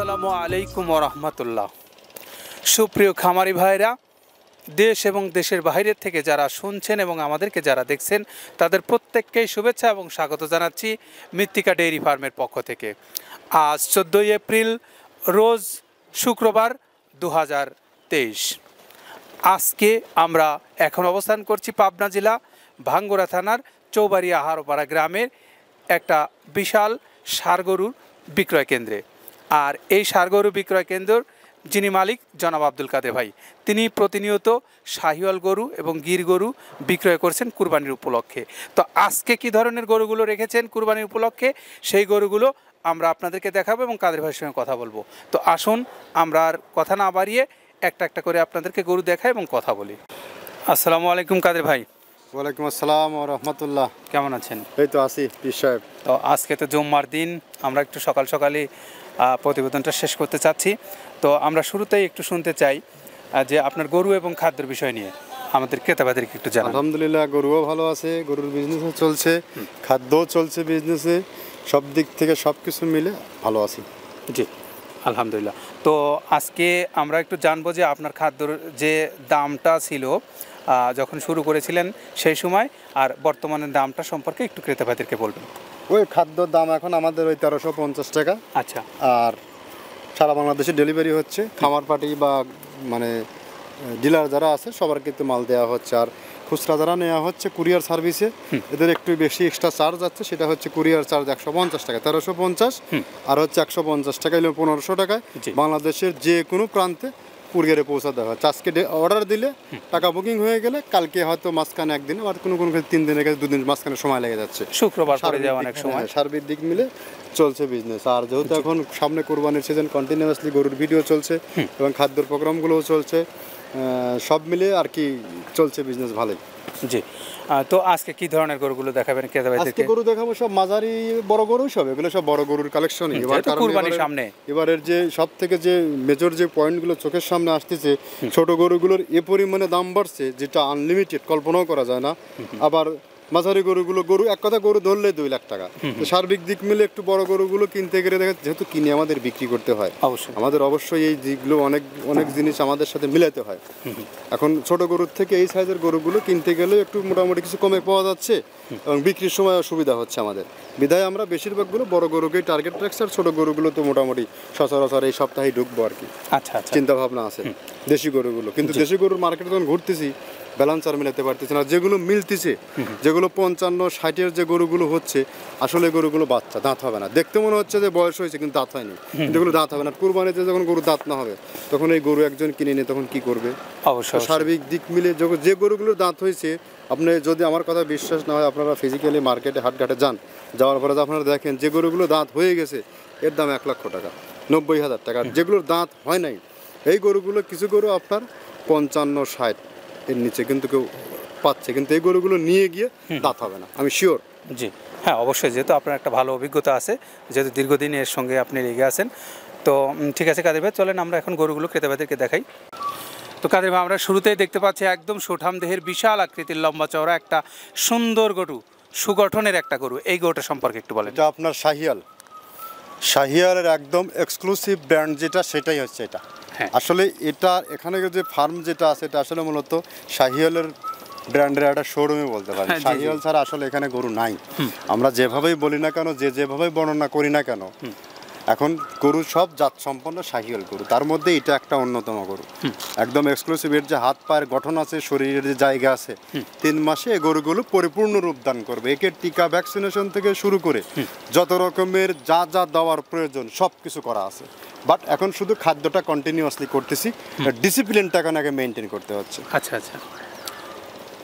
আসসালামু আলাইকুম ওয়া রাহমাতুল্লাহ। সুপ্রিয় খামারি ভাইরা, দেশ এবং দেশের বাইরের থেকে যারা শুনছেন এবং আমাদেরকে যারা দেখছেন তাদের প্রত্যেককেই শুভেচ্ছা এবং স্বাগত জানাচ্ছি মৃত্তিকা ডেইরি ফার্মের পক্ষ থেকে। আজ 14ই এপ্রিল, রোজ শুক্রবার 2023। আজকে আমরা এখন অবস্থান করছি পাবনা জেলা ভাঙ্গুড়া থানার চৌবাড়িয়া হারোপাড়া গ্রামের একটা বিশাল ষাঁড় গরুর বিক্রয় কেন্দ্রে। আর এই ষাঁড় গরু বিক্রয় কেন্দ্র যিনি মালিক জনাব আব্দুল কাদের ভাই, তিনি প্রতিনিয়ত শাহিওয়াল গরু এবং গির গরু বিক্রয় করছেন কুরবানির উপলক্ষে। তো আজকে কি ধরনের গরুগুলো রেখেছেন কুরবানির উপলক্ষে সেই গরুগুলো আমরা আপনাদেরকে দেখাবো এবং কাদের ভাইয়ের সঙ্গে কথা বলবো। তো আসুন আমরা আর কথা না বাড়িয়ে একটা একটা করে আপনাদেরকে গরু দেখাই এবং কথা বলি। আসসালামু আলাইকুম কাদের ভাই। ওয়ালাইকুম আসসালাম ওয়া রাহমাতুল্লাহ। কেমন আছেন? এই তো আছি পীর সাহেব। তো আজকে তো জুম্মার দিন, আমরা একটু সকাল সকালই প্রতিবেদনটা শেষ করতে চাচ্ছি। তো আমরা শুরুতেই একটু শুনতে চাই যে আপনার গরু এবং খাদ্যের বিষয় নিয়ে আমাদের ক্রেতাবাদেরকে একটু জানান। আলহামদুলিল্লাহ, গরুও ভালো আছে, গরুর বিজনেসও চলছে, খাদ্যও চলছে বিজনেসে, সব দিক থেকে সব কিছু মিলে ভালো আছি। জি আলহামদুলিল্লাহ। তো আজকে আমরা একটু জানবো যে আপনার খাদ্যর যে দামটা ছিল যখন শুরু করেছিলেন সেই সময়, আর বর্তমানে দামটা সম্পর্কে একটু ক্রেতাবাদেরকে বলবেন। ওই খাদ্যর দাম এখন আমাদের ওই 1350 টাকা। আচ্ছা। আর সারা বাংলাদেশে ডেলিভারি হচ্ছে, খামার পার্টি বা মানে ডিলার যারা আছে সবার কিন্তু মাল দেওয়া হচ্ছে। আর খুচরা যারা নেওয়া হচ্ছে কুরিয়ার সার্ভিসে, এদের একটু বেশি এক্সট্রা চার্জ আছে, সেটা হচ্ছে কুরিয়ার চার্জ 150 টাকা, 1350, আর হচ্ছে 150 টাকা হলে 1500 টাকায় বাংলাদেশের যে কোনো প্রান্তে কুরিয়ারে পৌঁছা দেওয়া হচ্ছে। আজকে অর্ডার দিলে টাকা বুকিং হয়ে গেলে কালকে হয়তো মাঝখানে একদিনে, আর কোনো কোনো 3 দিনের কাছে 2 দিন মাঝখানে সময় লেগে যাচ্ছে, শুক্রবার পরে যায় অনেক সময়। সার্বিক দিক মিলে চলছে বিজনেস। আর যেহেতু এখন সামনে কোরবানির সিজন, কন্টিনিউয়াসলি গরুর ভিডিও চলছে এবং খাদ্যর প্রোগ্রামগুলোও চলছে, সব মিলে আর কি চলছে বিজনেস ভালোই। জি। তো আজকে কি ধরনের গরুগুলো দেখাবেন আজকে? গরু দেখাবো সব মাঝারি বড় গরু, সব এগুলো সব বড় গরুর কালেকশনই। কুরবানির সামনে এবারের যে সব থেকে যে মেজর যে পয়েন্টগুলো চোখের সামনে আসতেছে, ছোট গরুগুলোর এ পরিমাণে দাম বাড়ছে যেটা আনলিমিটেড, কল্পনাও করা যায় না। আবার মাঝারি গরু এক কথা গরু ধরলে 2 লাখ টাকা। তো সার্বিক দিক মিলে একটু বড় গরুগুলো কিনতে গেলে দেখা, যেহেতু কিনে আমাদের বিক্রি করতে হয়, আমাদের অবশ্যই এই দিকগুলো অনেক জিনিস আমাদের সাথে মিলাতে হয়। এখন ছোট গরুর থেকে এই সাইজের গরুগুলো কিনতে গেলে একটু মোটামুটি কিছু কমে পাওয়া যাচ্ছে এবং বিক্রির সময় সুবিধা হচ্ছে আমাদের। বিধায় আমরা বেশিরভাগগুলো বড় গরুকেই টার্গেট রাখছি, আর ছোট গরুগুলো তো মোটামুটি সচরাচর এই সপ্তাহে ঢুকবো আর কি। আচ্ছা আচ্ছা, চিন্তা ভাবনা আছে দেশি গরুগুলো। কিন্তু দেশি গরুর মার্কেটে যখন ঘুরতেছি ব্যালেন্স আর মিলাতে পারতেছে না। যেগুলো মিলতেছে, যেগুলো 55-60-এর যে গরুগুলো হচ্ছে, আসলে গরুগুলো বাচ্চা, দাঁত হবে না। দেখতে মনে হচ্ছে যে বয়স হয়েছে কিন্তু দাঁত হয়নি, যেগুলো দাঁত হবে না। কুরবানিতে যখন গরু দাঁত না হবে তখন এই গরু একজন কিনে নিয়ে তখন কি করবে? অবশ্যই সার্বিক দিক মিলে যে গরুগুলোর দাঁত হয়েছে, আপনি যদি আমার কথা বিশ্বাস না হয়, আপনারা ফিজিক্যালি মার্কেটে হাটঘাটে যাওয়ার পরে আপনারা দেখেন যে গরুগুলো দাঁত হয়ে গেছে এর দাম 1 লক্ষ টাকা, 90,000 টাকা। যেগুলোর দাঁত হয় নাই এই গরুগুলো, কিছু গরু আপনার 55-60 এর নিচে কিন্তু কেউ পাচ্ছে, কিন্তু এই গরুগুলো নিয়ে গিয়ে দাঁত হবে না, আমি শিওর। জি হ্যাঁ, অবশ্যই, যেহেতু আপনার একটা ভালো অভিজ্ঞতা আছে, যেহেতু দীর্ঘদিন এর সঙ্গে আপনি লেগে আছেন। তো ঠিক আছে কাদের ভাই, চলেন আমরা এখন গরুগুলো ক্রেতাবাদেরকে দেখাই। তো কাদের ভাই, আমরা শুরুতেই দেখতে পাচ্ছি একদম সুঠাম দেহের বিশাল আকৃতির লম্বা চওড়া একটা সুন্দর গরু, সুগঠনের একটা গরু। এই গরুটা সম্পর্কে একটু বলেন। এটা আপনার শাহিয়ালের একদম এক্সক্লুসিভ ব্র্যান্ড যেটা, সেটাই হচ্ছে এটা। আসলে এটা এখানে যে ফার্ম যেটা আছে, এটা আসলে মূলত শাহিয়ালের ব্র্যান্ডের একটা শোরুমে বলতে পারি। শাহিয়াল ছাড়া আসলে এখানে গরু নাই। আমরা যেভাবেই বলি না কেন, যেভাবেই বর্ণনা করি না কেন, এখন গরু সব জাত সম্পন্ন শাহিয়াল গরু, তার মধ্যে এটা একটা অন্যতম গরু, একদম এক্সক্লুসিভ। এর যে হাত পায়ের গঠন আছে, শরীরের যে জায়গা আছে, 3 মাসে এই গরুগুলো পরিপূর্ণ রূপ দান করবে। একে টিকা ভ্যাকসিনেশন থেকে শুরু করে যত রকমের যা দেওয়ার প্রয়োজন সব কিছু করা আছে। বাট এখন শুধু খাদ্যটা কন্টিনিউয়াসলি করতেছি, ডিসিপ্লিনটাকে আগে মেনটেন করতে হচ্ছে। আচ্ছা আচ্ছা।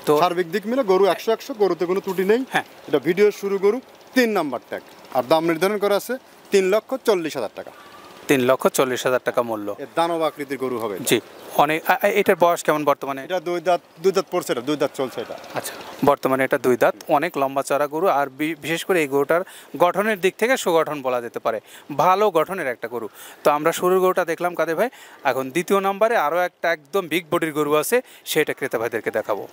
তো সার্বিক দিক মিলে গরু 100, গরুতে কোনো ত্রুটি নেই। এটা ভিডিও শুরু গরু, 3 নাম্বার ট্যাগ, আর দাম নির্ধারণ করা আছে 3,40,000 টাকা। 3,40,000 টাকা মূল্য। দানব আকৃতির গরু হবে। জি, অনেক। এটার বয়স কেমন বর্তমানে? এটা 2 দাঁত পড়ছে, এটা 2 দাঁত চলছে এটা। আচ্ছা, বর্তমানে এটা 2 দাঁত, অনেক লম্বা চড়া গরু। আর বিশেষ করে এই গরুটার গঠনের দিক থেকে সুগঠন বলা যেতে পারে, ভালো গঠনের একটা গরু। তো আমরা শুরুর গরুটা দেখলাম কাদের ভাই, এখন দ্বিতীয় নম্বরে আরও একটা একদম বিগ বডির গরু আছে, সেটা ক্রেতা ভাইদেরকে দেখাবো।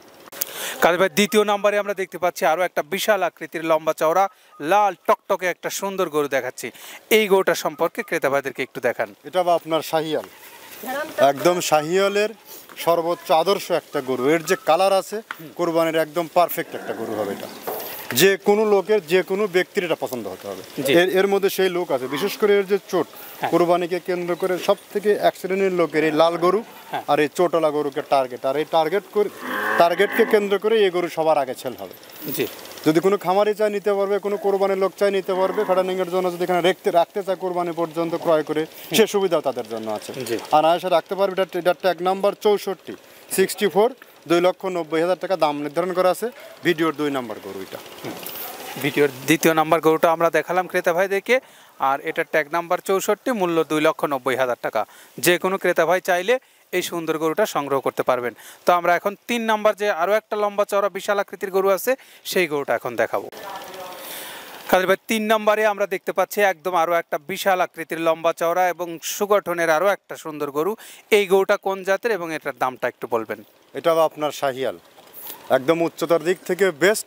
কাদের ভাই দ্বিতীয় নম্বরে আমরা দেখতে পাচ্ছি আরো একটা বিশাল আকৃতির লম্বা চওড়া লাল টকটকে একটা সুন্দর গরু দেখাচ্ছি। এই গরুটা সম্পর্কে ক্রেতা ভাইদেরকে একটু দেখান। এটা বা আপনার শাহিয়াল, একদম শাহিয়ালের সর্বোচ্চ আদর্শ একটা গরু। এর যে কালার আছে কোরবানির একদম পারফেক্ট একটা গরু হবে এটা। যে কোনো লোকের, যে কোনো ব্যক্তির এটা পছন্দ হতে হবে। এর মধ্যে সেই লোক আছে, বিশেষ করে এর যে চোট, কোরবানিকে কেন্দ্র করে সব থেকে এক শ্রেণীর লোকের এই লাল গরু আর এই চোটলা গরুকে টার্গেট, আর এই টার্গেটকে কেন্দ্র করে এই গরু সবার আগে সেল হবে। যদি কোনো খামারি চাই নিতে পারবে, কোনো কোরবানির লোক চাই নিতে পারবে, ফ্যাটানিংয়ের জন্য যদি এখানে রাখতে চায় কোরবানি পর্যন্ত ক্রয় করে, সে সুবিধাও তাদের জন্য আছে। আর আয়সা রাখতে পারবে। এটা ট্যাগ নাম্বার 64 64, 2,90,000 টাকা দাম নির্ধারণ করা আছে। ভিডিওর 2 নাম্বার গরু এটা। ভিডিওর দ্বিতীয় নাম্বার গরুটা আমরা দেখালাম ক্রেতা ভাইদেরকে, আর এটা ট্যাগ নাম্বার 64, মূল্য 2,90,000 টাকা। যে কোনো ক্রেতা ভাই চাইলে এই সুন্দর গরুটা সংগ্রহ করতে পারবেন। তো আমরা এখন 3 নাম্বার যে আরও একটা লম্বা চওড়া বিশাল আকৃতির গরু আছে সেই গরুটা এখন দেখাবো। কাদের ভাই 3 নাম্বারে আমরা দেখতে পাচ্ছি একদম আরও একটা বিশাল আকৃতির লম্বা চওড়া এবং সুগঠনের আরও একটা সুন্দর গরু। এই গরুটা কোন জাতের এবং এটার দামটা একটু বলবেন। এটা আপনার শাহিয়াল, একদম উচ্চতার দিক থেকে বেস্ট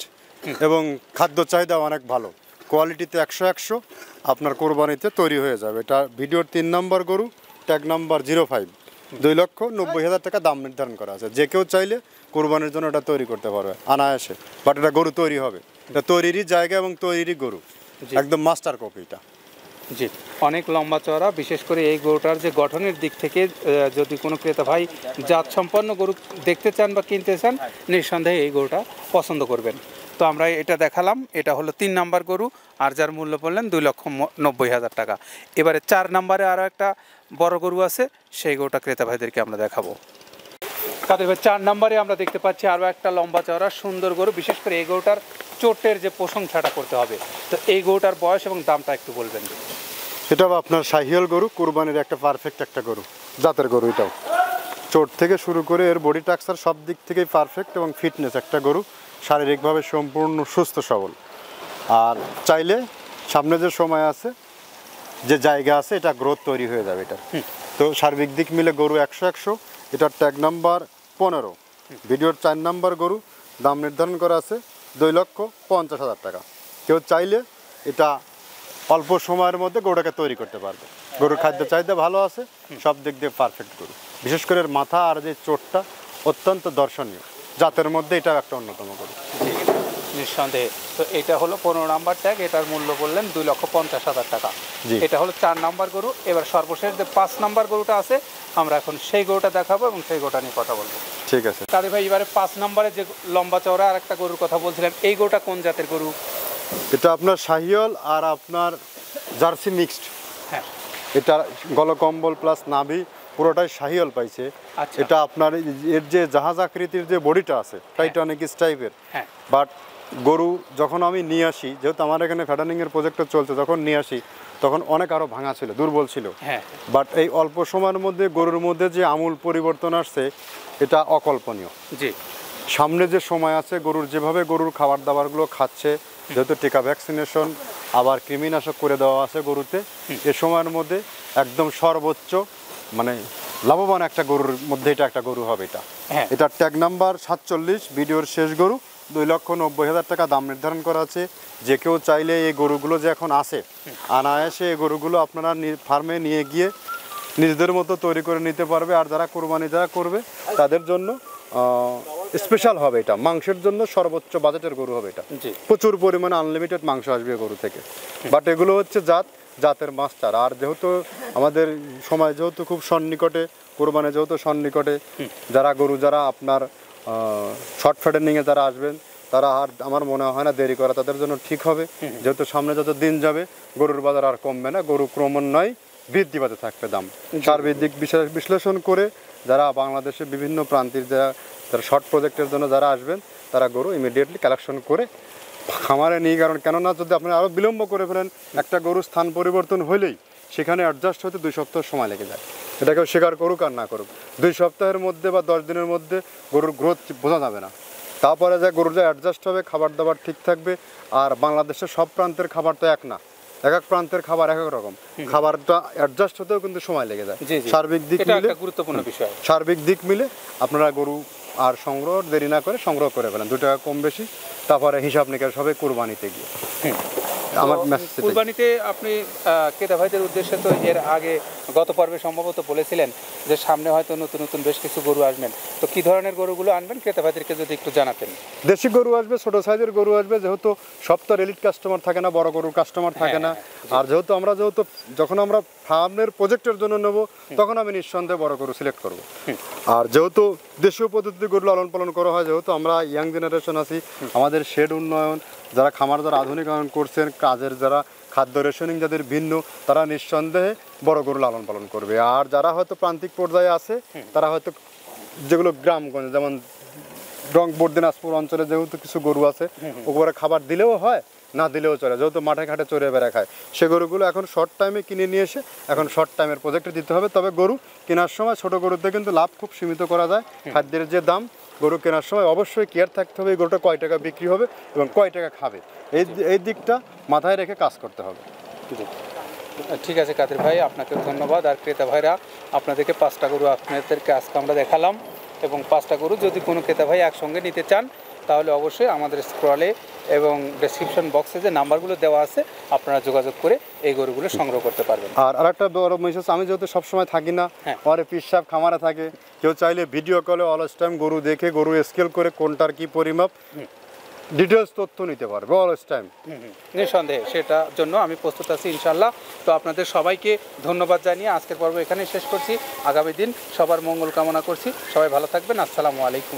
এবং খাদ্য চাহিদা অনেক ভালো, কোয়ালিটিতে 100 আপনার কোরবানিতে তৈরি হয়ে যাবে। এটা ভিডিওর 3 নম্বর গরু, ট্যাগ নাম্বার 05, 2,90,000 টাকা দাম নির্ধারণ করা আছে। যে কেউ চাইলে কোরবানির জন্য এটা তৈরি করতে পারবে অনায়াসে। বাট এটা গরু তৈরি হবে, এটা তৈরিরই জায়গা এবং তৈরিরই গরু, একদম মাস্টার কপি এটা। জি, অনেক লম্বা চওড়া। বিশেষ করে এই গরুটার যে গঠনের দিক থেকে যদি কোনো ক্রেতা ভাই জাত সম্পন্ন গরু দেখতে চান বা কিনতে চান, নিঃসন্দেহে এই গরুটা পছন্দ করবেন। তো আমরা এটা দেখালাম, এটা হলো 3 নাম্বার গরু, আর যার মূল্য বললেন 2,90,000 টাকা। এবারে 4 নাম্বারে আরও একটা বড় গরু আছে, সেই গরুটা ক্রেতা ভাইদেরকে আমরা দেখাবো। কাদের ভাই 4 নাম্বারে আমরা দেখতে পাচ্ছি আরও একটা লম্বা চওড়া সুন্দর গরু। বিশেষ করে এই গরুটার চোটের যে প্রশংসাটা করতে হবে, তো এই গরুটার বয়স এবং দামটা একটু বলবেন। এটা আপনার শাহিয়াল গরু, কোরবানির একটা পারফেক্ট একটা গরু, জাতের গরু। এটাও চোট থেকে শুরু করে এর বডি স্ট্রাকচার সব দিক থেকেই পারফেক্ট এবং ফিটনেস একটা গরু, শারীরিকভাবে সম্পূর্ণ সুস্থ সবল। আর চাইলে সামনে যে সময় আছে, যে জায়গা আছে, এটা গ্রোথ তৈরি হয়ে যাবে এটা। তো সার্বিক দিক মিলে গরু 100। এটার ট্যাগ নাম্বার 15, ভিডিওর 4 নাম্বার গরু, দাম নির্ধারণ করা আছে 2,50,000 টাকা। কেউ চাইলে এটা অল্প সময়ের মধ্যে গরুটাকে তৈরি করতে পারবে। গরুর খাদ্য চাহিদা ভালো আছে, সব দিক দিয়ে পারফেক্ট গরু। বিশেষ করে মাথা আর যে চোটটা অত্যন্ত দর্শনীয়, জাতের মধ্যে এটা একটা অন্যতম গরু। নিঃসন্দেহে। তো এটা হলো 15 নাম্বার ট্যাগ, এটার মূল্য বললেন 2,50,000 টাকা। এটা হলো 4 নাম্বার গরু। এবার সর্বশেষ যে 5 নাম্বার গরুটা আছে, আমরা এখন সেই গরুটা দেখাবো এবং সেই গরুটা নিয়ে কথা বলবো। ঠিক আছে কাদের ভাই, এবারে 5 নাম্বারে যে লম্বা চওড়া আর একটা গরুর কথা বলছিলেন, এই গরুটা কোন জাতের গরু? এটা আপনার শাহিয়াল আর আপনার জার্সি মিক্সড। হ্যাঁ, এটা গলকম্বল প্লাস নাভি পুরোটাই শাহিয়াল পাইছে। এটা আপনার এর যে জাহাজ আকৃতির যে বডিটা আছে, টাইটানিক টাইপের। বাট গরু যখন আমি নিয়ে আসি, যেহেতু আমার এখানে ফ্যাটানিংয়ের প্রজেক্টটা চলছে, যখন নিয়ে আসি তখন অনেক আরও ভাঙা ছিল, দুর্বল ছিল। বাট এই অল্প সময়ের মধ্যে গরুর মধ্যে যে আমূল পরিবর্তন আসছে, এটা অকল্পনীয়। জি, সামনে যে সময় আছে, গরুর যেভাবে গরুর খাবার দাবারগুলো খাচ্ছে, যেহেতু টিকা ভ্যাকসিনেশন আবার কৃমিনাশক করে দেওয়া আছে গরুতে, এ সময়ের মধ্যে একদম সর্বোচ্চ মানে লাভবান একটা গরুর মধ্যে এটা একটা গরু হবে। এটার ট্যাগ নাম্বার 47, ভিডিওর শেষ গরু, 2,90,000 টাকা দাম নির্ধারণ করা আছে। যে কেউ চাইলে এই গরুগুলো যে এখন আছে, অনায়াসে এই গরুগুলো আপনারা ফার্মে নিয়ে গিয়ে নিজেদের মতো তৈরি করে নিতে পারবে। আর যারা কোরবানি যারা করবে তাদের জন্য স্পেশাল হবে। এটা মাংসের জন্য সর্বোচ্চ বাজেটের গরু হবে। এটা প্রচুর পরিমাণে আনলিমিটেড মাংস আসবে গরু থেকে। বাট এগুলো হচ্ছে জাতের মাস্টার। আর যেহেতু আমাদের সময় যেহেতু খুব সন্নিকটে, কোরবানি যেহেতু সন্নিকটে, যারা আপনার শর্ট ফ্যাটেনিংয়ে যারা আসবেন, তারা আর আমার মনে হয় না দেরি করা তাদের জন্য ঠিক হবে। যেহেতু সামনে যত দিন যাবে গরুর বাজার আর কমবে না, গরু ক্রমান্বয়ে বৃদ্ধি পাতে থাকবে দাম। সার্বিক দিক বিশ্লেষণ করে যারা বাংলাদেশে বিভিন্ন প্রান্তের যারা শর্ট প্রজেক্টের জন্য যারা আসবেন, তারা গরু ইমিডিয়েটলি কালেকশন করে খামারে নিয়ে, কারণ কেননা যদি আপনারা আরও বিলম্ব করে ফেলেন, একটা গরুর স্থান পরিবর্তন হলেই সেখানে অ্যাডজাস্ট হতে 2 সপ্তাহ সময় লেগে যায়। এটাকেও স্বীকার করুক আর না করুক, 2 সপ্তাহের মধ্যে বা 10 দিনের মধ্যে গরুর গ্রোথ বোঝা যাবে না। তারপরে যা গরুর যা অ্যাডজাস্ট হবে, খাবার দাবার ঠিক থাকবে। আর বাংলাদেশের সব প্রান্তের খাবার তো এক না, এক এক প্রান্তের খাবার এক এক রকম, খাবারটা অ্যাডজাস্ট হতেও কিন্তু সময় লেগে যায়। সার্বিক দিক মিলে গুরুত্বপূর্ণ বিষয়, সার্বিক দিক মিলে আপনারা গরু আর সংগ্রহ দেরি না করে সংগ্রহ করে ফেলেন, 2 টাকা কম বেশি, তারপরে হিসাব নিকাশ হবে কুরবানিতে গিয়ে। আমার মেসেজ কুরবানিতে আপনি ক্রেতা ভাইদের উদ্দেশ্যে তো এর আগে গত পর্বে সম্ভবত বলেছিলেন যে সামনে হয়তো নতুন নতুন বেশ কিছু গরু আসবেন, তো কি ধরনের গরুগুলো আনবেন ক্রেতা ভাইদেরকে যদি একটু জানাতেন। দেশি গরু আসবে, ছোট সাইজের গরু আসবে, যেহেতু সব তো রিলিট কাস্টমার থাকে না, বড় গরুর কাস্টমার থাকে না। আর যেহেতু যখন আমরা ফার্মের প্রজেক্টের জন্য নেব, তখন আমি নিঃসন্দেহে বড় গরু সিলেক্ট করব। আর যেহেতু দেশীয় পদ্ধতিতে গরু লালন পালন করা হয়, যেহেতু আমরা ইয়াং জেনারেশন আছি, আমাদের শেড উন্নয়ন, যারা খামার যারা আধুনিকায়ন করছেন, কাজের যারা খাদ্য রেশনিং যাদের ভিন্ন, তারা নিঃসন্দেহে বড় গরু লালন পালন করবে। আর যারা হয়তো প্রান্তিক পর্যায়ে আছে, তারা হয়তো যেগুলো গ্রামগঞ্জ, যেমন রংপুর দিনাজপুর অঞ্চলে যেহেতু কিছু গরু আছে, ওগুলো খাবার দিলেও হয়, না দিলেও চলে, যেহেতু মাঠে ঘাটে চড়ে বেড়া খায়, সে গরুগুলো এখন শর্ট টাইমে কিনে নিয়ে এসে এখন শর্ট টাইমের প্রজেক্টে দিতে হবে। তবে গরু কেনার সময় ছোট গরুতে কিন্তু লাভ খুব সীমিত করা যায়। খাদ্যের যে দাম, গরু কেনার সময় অবশ্যই কেয়ার থাকতে হবে এই গরুটা কয় টাকা বিক্রি হবে এবং কয় টাকা খাবে, এই দিকটা মাথায় রেখে কাজ করতে হবে। ঠিক আছে কাদের ভাই, আপনাকে ধন্যবাদ। আর ক্রেতা ভাইরা, আপনাদেরকে 5টা গরু আপনাদেরকে আজকে আমরা দেখালাম, এবং 5টা গরু যদি কোনো ক্রেতা ভাই একসঙ্গে নিতে চান, তাহলে অবশ্যই আমাদের স্ক্রলে এবং ডেসক্রিপশন বক্সে যে নাম্বারগুলো দেওয়া আছে, আপনারা যোগাযোগ করে এই গরুগুলো সংগ্রহ করতে পারবেন। আর আরেকটা বড় মেসেজ, আমি যেহেতু সবসময় থাকি না, আমার পিসাব খামারে থাকে, কেউ চাইলে ভিডিও কলে অলস টাইম গরু দেখে, গরু স্কেল করে কোনটার কি পরিমাপ, ডিটেলস তথ্য নিতে পারবে অলস টাইম। নিঃসন্দেহে সেটার জন্য আমি প্রস্তুত আছি ইনশাল্লাহ। তো আপনাদের সবাইকে ধন্যবাদ জানিয়ে আজকের পর্ব এখানেই শেষ করছি। আগামী দিন সবার মঙ্গল কামনা করছি। সবাই ভালো থাকবেন। আসসালামু আলাইকুম।